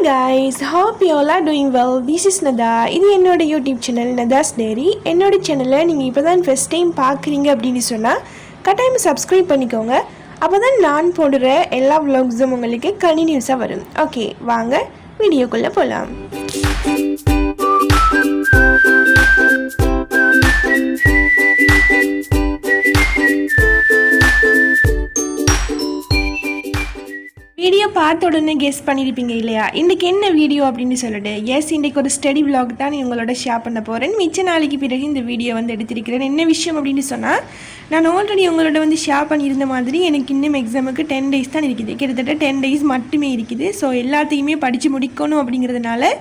guys, hope you all are doing well. This is Nada. இது என்னோட YouTube channel நதாஸ் diary. என்னோட சேனலை நீங்கள் இப்போ தான் ஃபஸ்ட் டைம் பார்க்குறீங்க அப்படின்னு சொன்னால் கட்டாயம் சப்ஸ்கிரைப் பண்ணிக்கோங்க. அப்போ தான் நான் போடுற எல்லா vlogsம் உங்களுக்கு கண்டினியூஸாக வரும். ஓகே, வாங்க வீடியோக்குள்ளே போகலாம். வீடியோ பார்த்த உடனே கெஸ் பண்ணியிருப்பீங்க இல்லையா, இன்றைக்கி என்ன வீடியோ அப்படின்னு சொல்லிட்டு. எஸ், இன்றைக்கு ஒரு ஸ்டடி vlog தான் உங்களோட ஷேர் பண்ண போகிறேன். மிச்ச நாளைக்கு பிறகு இந்த வீடியோ எடுத்திருக்கிறேன். என்ன விஷயம் அப்படின்னு சொன்னால், நான் ஆல்ரெடி உங்களோட ஷேர் பண்ணியிருந்த மாதிரி எனக்கு இன்னும் எக்ஸாமுக்கு 10 days தான் இருக்குது. கிட்டத்தட்ட 10 days மட்டுமே இருக்குது. ஸோ எல்லாத்தையுமே படித்து முடிக்கணும் அப்படிங்கிறதுனால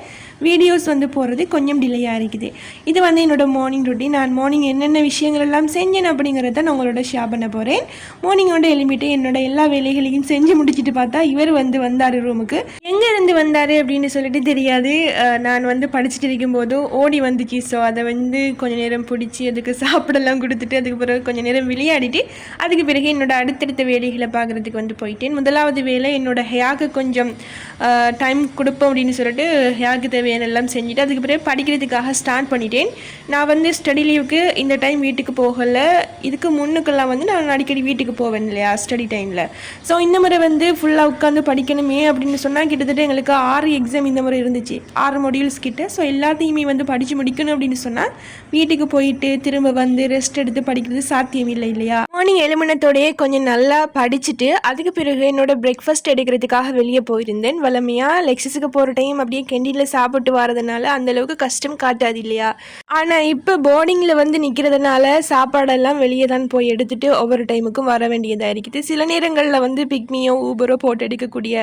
வீடியோஸ் போடுறது கொஞ்சம் டிலேயாக இருக்குது. இது என்னோடய மார்னிங் ரொட்டீன். நான் மார்னிங் என்னென்ன விஷயங்கள் எல்லாம் செஞ்சேன் அப்படிங்கிறத நான் உங்களோட ஷேர் பண்ண போகிறேன். மார்னிங் எழுப்பிட்டு என்னோட எல்லா வேலைகளையும் செஞ்சு முடிச்சுட்டு பார்த்தா இவர் வந்தார் ரூமுக்கு. எங்கே இருந்து வந்தார் அப்படின்னு சொல்லிட்டு தெரியாது. நான் படிச்சுட்டு இருக்கும்போது ஓடி வந்துச்சு. ஸோ அதை கொஞ்சம் நேரம் பிடிச்சி அதுக்கு சாப்பிடலாம் கொடுத்துட்டு அதுக்கு பிறகு கொஞ்சம் நேரம் விளையாடிட்டு அதுக்கு பிறகு என்னோட அடுத்தடுத்த வேலைகளை பார்க்குறதுக்கு போயிட்டேன். முதலாவது வேலை என்னோட ஹேருக்கு கொஞ்சம் டைம் கொடுப்போம் அப்படின்னு சொல்லிட்டு ஹேருக்கு தேவையானெல்லாம் செஞ்சுட்டு அதுக்கு பிறகு படிக்கிறதுக்காக ஸ்டார்ட் பண்ணிட்டேன். நான் ஸ்டடி லீவுக்கு இந்த டைம் வீட்டுக்கு போகலை. இதுக்கு முன்னுக்கெல்லாம் நான் அடிக்கடி வீட்டுக்கு போவேன் இல்லையா ஸ்டடி டைமில். ஸோ இந்த முறை ஃபுல்லாக உட்காந்து படிக்கணுமே அப்படின்னு சொன்னால் கிட்டத்தட்ட எங்களுக்கு 6 எக்ஸாம் இந்த முறை இருந்துச்சு, 6 மொடியூல்ஸ் கிட்ட. ஸோ எல்லாத்தையுமே படித்து முடிக்கணும் அப்படின்னு சொன்னால் வீட்டுக்கு போயிட்டு திரும்ப ரெஸ்ட் எடுத்து படிக்கிறது சாத்தியம் இல்லை இல்லையா. மார்னிங் எழுமணத்தோடையே கொஞ்சம் நல்லா படிச்சுட்டு அதுக்கு பிறகு என்னோட பிரேக்ஃபாஸ்ட் எடுக்கிறதுக்காக வெளியே போயிருந்தேன். வளமையாக லெக்சஸுக்கு போகிற டைம் அப்படியே கேண்டீனில் சாப்பிட்டு வரதுனால அந்தளவுக்கு கஷ்டம் காட்டாது இல்லையா. ஆனால் இப்போ போர்டிங்கில் நிற்கிறதுனால சாப்பாடெல்லாம் வெளியே தான் போய் எடுத்துகிட்டு ஒவ்வொரு டைமுக்கும் வர வேண்டியதாக இருக்குது. சில நேரங்களில் பிக்மியோ ஊபரோ போட்டு எடுக்கக்கூடிய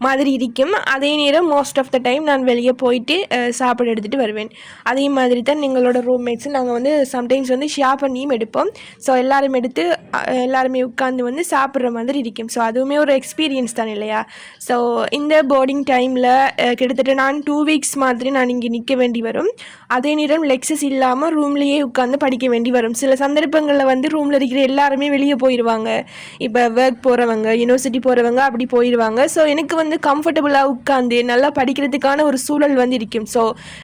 மாதிரி இருக்கும். அதே நேரம் மோஸ்ட் ஆஃப் த டைம் நான் வெளியே போயிட்டு சாப்பாடு எடுத்துகிட்டு வருவேன். அதே மாதிரி தான் எங்களோட ரூம்மேட்ஸு நாங்கள் சம்டைம்ஸ் ஷேர் பண்ணியும் எடுப்போம். ஸோ எல்லாருமே உட்காந்து சாப்பிட்ற மாதிரி இருக்கும். ஸோ அதுவுமே ஒரு எக்ஸ்பீரியன்ஸ் தான் இல்லையா. ஸோ இந்த போர்டிங் டைமில் கிட்டத்தட்ட நான் 2 weeks மாதிரி நான் இங்கே நிற்க வேண்டி வரும். அதே நேரம் லெக்சஸ் இல்லாமல் ரூம்லேயே உட்காந்து படிக்க வேண்டி வரும். சில சந்தர்ப்பங்களில் ரூமில் இருக்கிற எல்லாருமே வெளியே போயிடுவாங்க. இப்போ ஒர்க் போகிறவங்க, யூனிவர்சிட்டி போகிறவங்க அப்படி போயிடுவாங்க. ஸோ எனக்கு கம்ஃபர்டபுளாக உட்காந்து நல்லா படிக்கிறதுக்கான ஒரு சூழல் இருக்கும். ஸோ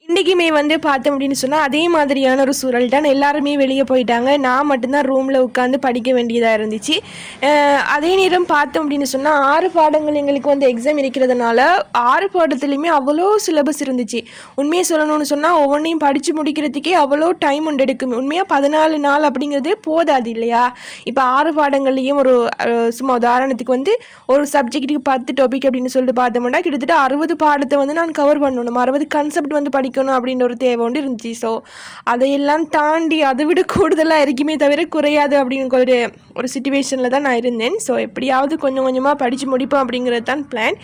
இன்றைக்குமே பார்த்தோம் அப்படின்னு சொன்னால் அதே மாதிரியான ஒரு சூழல் தான். எல்லாருமே வெளியே போயிட்டாங்க, நான் மட்டும்தான் ரூமில் உட்காந்து படிக்க வேண்டியதாக இருந்துச்சு. அதே நேரம் பார்த்தோம் அப்படின்னு சொன்னால் 6 பாடங்கள் எங்களுக்கு எக்ஸாம் இருக்கிறதுனால 6 பாடத்துலையுமே அவ்வளோ சிலபஸ் இருந்துச்சு. உண்மையை சொல்லணும்னு சொன்னால் ஒவ்வொன்றையும் படித்து முடிக்கிறதுக்கே அவ்வளோ டைம் எடுக்கும். உண்மையாக 14 நாள் அப்படிங்கிறது போதாது இல்லையா. இப்போ 6 பாடங்கள்லேயும் ஒரு சும்மா உதாரணத்துக்கு ஒரு சப்ஜெக்ட்டுக்கு 10 டாபிக் அப்படின்னு சொல்லிட்டு பார்த்தோம்னா கிட்டத்தட்ட 60 பாடத்தை நான் கவர் பண்ணணும், 60 கான்செப்ட் படிக்கணும் அப்படின்ற ஒரு தேவை இருந்துச்சு. ஸோ அதையெல்லாம் தாண்டி அதை விட கூடுதலாக இருக்குமே தவிர குறையாது அப்படிங்கிற ஒரு சிச்சுவேஷனில் தான் நான் இருந்தேன். ஸோ எப்படியாவது கொஞ்சம் கொஞ்சமாக படித்து முடிப்போம் அப்படிங்கிறது தான் plan.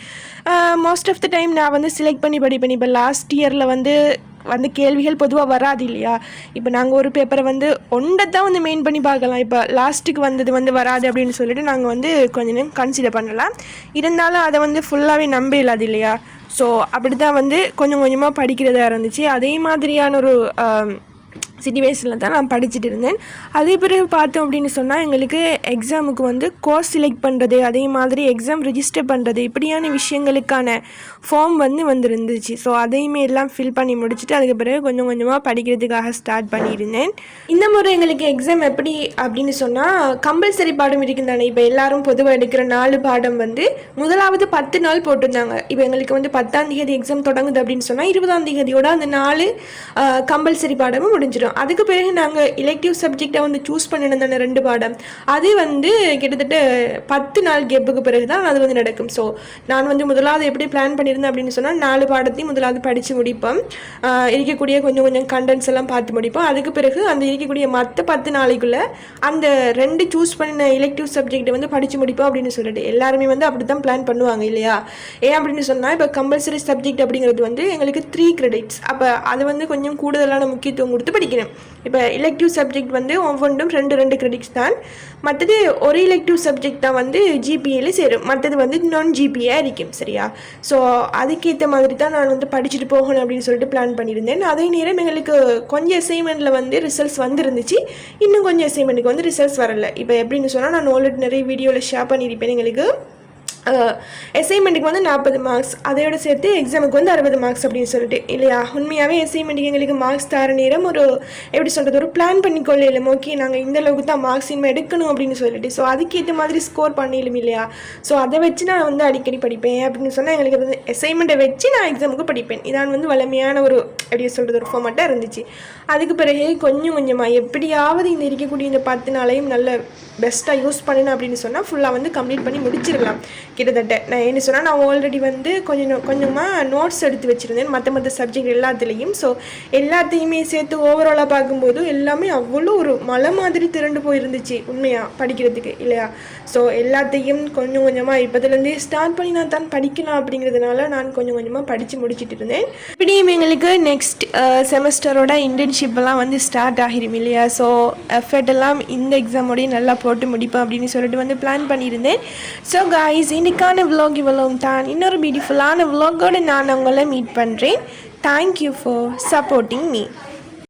Most of the time நான் செலக்ட் பண்ணி படிப்பேன். இப்போ லாஸ்ட் இயரில் கேள்விகள் பொதுவாக வராது இல்லையா. இப்போ நாங்கள் ஒரு பேப்பரை ஒன்றை தான் மெயின் பண்ணி பார்க்கலாம். இப்போ லாஸ்ட்டுக்கு வந்தது வராது அப்படின்னு சொல்லிட்டு நாங்கள் கொஞ்சம் நேரம் கன்சிடர் பண்ணலாம். இருந்தாலும் அதை ஃபுல்லாகவே நம்ப இல்லாது இல்லையா. ஸோ அப்படி தான் கொஞ்சம் கொஞ்சமாக படிக்கிறதா இருந்துச்சு. அதே மாதிரியான ஒரு சிச்சுவேஷனில் தான் நான் படிச்சுட்டு இருந்தேன். அதே பிறகு பார்த்தோம் அப்படின்னு சொன்னால் எங்களுக்கு எக்ஸாமுக்கு கோர்ஸ் செலக்ட் பண்ணுறது, அதே மாதிரி எக்ஸாம் ரிஜிஸ்டர் பண்ணுறது, இப்படியான விஷயங்களுக்கான ஃபார்ம் வந்துருந்துச்சு. ஸோ அதையுமே எல்லாம் ஃபில் பண்ணி முடிச்சுட்டு அதுக்கு பிறகு கொஞ்சம் கொஞ்சமாக படிக்கிறதுக்காக ஸ்டார்ட் பண்ணியிருந்தேன். இந்த முறை எங்களுக்கு எக்ஸாம் எப்படி அப்படின்னு சொன்னால் கம்பல்சரி பாடம் இருக்குது தானே. இப்போ எல்லாரும் பொதுவாக எடுக்கிற 4 பாடம் முதலாவது 10 நாள் போட்டிருந்தாங்க. இப்போ எங்களுக்கு 10ஆம் தேதி எக்ஸாம் தொடங்குது அப்படின்னு சொன்னால் 20ஆம் தேதியோட அந்த 4 கம்பல்சரி பாடமும் முடிஞ்சிடும். அதுக்கு பிறகு நாங்கள் எலெக்டிவ் சப்ஜெக்டை சூஸ் பண்ணியிருந்தான 2 பாடம் அது கிட்டத்தட்ட 10 நாள் கேப்புக்கு பிறகு தான் அது நடக்கும். ஸோ நான் முதலாவது எப்படி பிளான் பண்ணியிருந்தேன் அப்படின்னு சொன்னால் 4 பாடத்தையும் முதலாவது படித்து முடிப்போம். இருக்கக்கூடிய கொஞ்சம் கண்டென்ட்ஸ் எல்லாம் பார்த்து முடிப்போம். அதுக்கு பிறகு அந்த இருக்கக்கூடிய மற்ற 10 நாளைக்குள்ளே அந்த 2 சூஸ் பண்ணின எலெக்டிவ் சப்ஜெக்டை படித்து முடிப்போம் அப்படின்னு சொல்லிட்டு எல்லாருமே அப்படி தான் பிளான் பண்ணுவாங்க இல்லையா. ஏன் அப்படின்னு சொன்னால் இப்போ கம்பல்சரி சப்ஜெக்ட் அப்படிங்கிறது எங்களுக்கு 3 credits. அப்போ அது கொஞ்சம் கூடுதலான முக்கியத்துவம் கொடுத்து படிக்கணும். இப்போ எலெக்டிவ் சப்ஜெக்ட் ஒவ்வொன்றும் 2 credits தான். மற்றது ஒரு எலெக்டிவ் சப்ஜெக்ட் தான் ஜிபிஏல சேரும், மற்றது நான் ஜிபிஏ இருக்கும் சரியா. ஸோ அதுக்கேற்ற மாதிரி தான் நான் படிச்சுட்டு போகணும் அப்படின்னு சொல்லிட்டு பிளான் பண்ணியிருந்தேன். அதே நேரம் எங்களுக்கு கொஞ்சம் அசைன்மெண்ட்டில் ரிசல்ட்ஸ் வந்துருந்துச்சு, இன்னும் கொஞ்சம் அசைன்மெண்ட்டுக்கு ரிசல்ட்ஸ் வரலை. இப்போ எப்படின்னு சொன்னால் நான் ஆல்ரெடி நிறைய வீடியோவில் ஷேர் பண்ணியிருப்பேன். எங்களுக்கு அசைன்மெண்ட்டுக்கு வந்து 40 மார்க்ஸ், அதையோட சேர்த்து எக்ஸாமுக்கு வந்து 60 மார்க்ஸ் அப்படின்னு சொல்லிட்டு இல்லையா. உண்மையாகவே அசைன்மெண்ட்டுக்கு எங்களுக்கு மார்க்ஸ் தர நேரம் ஒரு எப்படி சொல்கிறது, ஒரு பிளான் பண்ணிக்கொள்ள இல்லை. ஓகே நாங்கள் இந்த அளவுக்கு தான் மார்க்ஸ் இனிமேல் எடுக்கணும் அப்படின்னு சொல்லிட்டு, ஸோ அதுக்கேற்ற மாதிரி ஸ்கோர் பண்ணிடும் இல்லையா. ஸோ அதை வச்சு நான் வந்து அடிக்கடி படிப்பேன் அப்படின்னு சொன்னால் எங்களுக்கு வந்து அசைன்மெண்ட்டை வச்சு நான் எக்ஸாமுக்கு படிப்பேன். இதான் வந்து வலிமையான ஒரு எப்படி சொல்கிறது ஒரு ஃபார்மேட்டாக இருந்துச்சு. அதுக்கு பிறகு கொஞ்சம் கொஞ்சமாக எப்படியாவது இந்த இருக்கக்கூடிய இந்த 10 நாளையும் நல்ல பெஸ்ட்டாக யூஸ் பண்ணணும் அப்படின்னு சொன்னால் ஃபுல்லாக வந்து கம்ப்ளீட் பண்ணி முடிச்சிடலாம். கிட்டத்தட்ட நான் என்ன சொன்னால் நான் ஆல்ரெடி வந்து கொஞ்சமாக நோட்ஸ் எடுத்து வச்சுருந்தேன் மற்ற சப்ஜெக்ட் எல்லாத்துலேயும். ஸோ எல்லாத்தையுமே சேர்த்து ஓவராலாக பார்க்கும்போது எல்லாமே அவ்வளோ ஒரு மலை மாதிரி திரண்டு போயிருந்துச்சு உண்மையாக படிக்கிறதுக்கு இல்லையா. ஸோ எல்லாத்தையும் கொஞ்சம் கொஞ்சமாக இப்போதுலேருந்தே ஸ்டார்ட் பண்ணி நான் தான் படிக்கலாம் அப்படிங்கிறதுனால நான் கொஞ்சம் கொஞ்சமாக படித்து முடிச்சுட்டு இருந்தேன். இப்படியும் எங்களுக்கு நெக்ஸ்ட் செமஸ்டரோட இன்டர்ன்ஷிப்பெல்லாம் வந்து ஸ்டார்ட் ஆகிரும் இல்லையா. ஸோ எஃபர்ட் எல்லாம் இந்த எக்ஸாமோடையும் நல்லா போட்டு முடிப்பேன் அப்படின்னு சொல்லிட்டு வந்து பிளான் பண்ணியிருந்தேன். ஸோ காய்ஸ் இன்னைக்கான விலாக் இவ்வளவும் தான். இன்னொரு பியூட்டிஃபுல்லான விலாகோடு நான் உங்களை மீட் பண்ணுறேன். Thank you for supporting me.